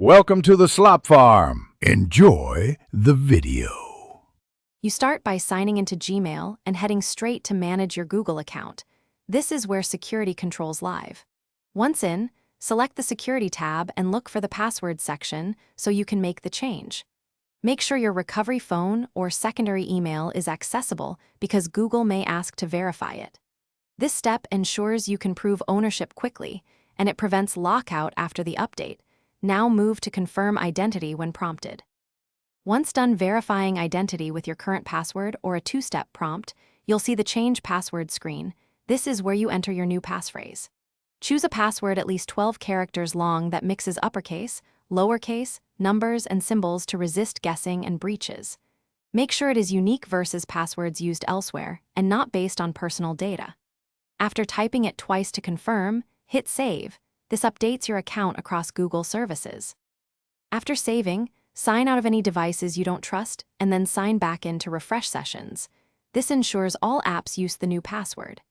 Welcome to the Slop Farm. Enjoy the video. You start by signing into Gmail and heading straight to manage your Google account. This is where security controls live. Once in, select the Security tab and look for the Password section so you can make the change. Make sure your recovery phone or secondary email is accessible because Google may ask to verify it. This step ensures you can prove ownership quickly, and it prevents lockout after the update. Now move to confirm identity when prompted. Once done verifying identity with your current password or a two-step prompt, you'll see the Change Password screen. This is where you enter your new passphrase. Choose a password at least 12 characters long that mixes uppercase, lowercase, numbers, and symbols to resist guessing and breaches. Make sure it is unique versus passwords used elsewhere and not based on personal data. After typing it twice to confirm, hit Save. This updates your account across Google services. After saving, sign out of any devices you don't trust and then sign back in to refresh sessions. This ensures all apps use the new password.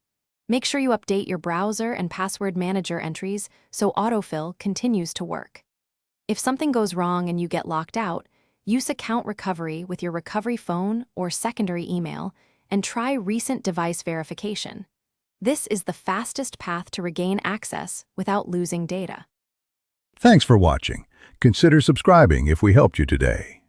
Make sure you update your browser and password manager entries so autofill continues to work. If something goes wrong and you get locked out, use account recovery with your recovery phone or secondary email and try recent device verification. This is the fastest path to regain access without losing data. Thanks for watching. Consider subscribing if we helped you today.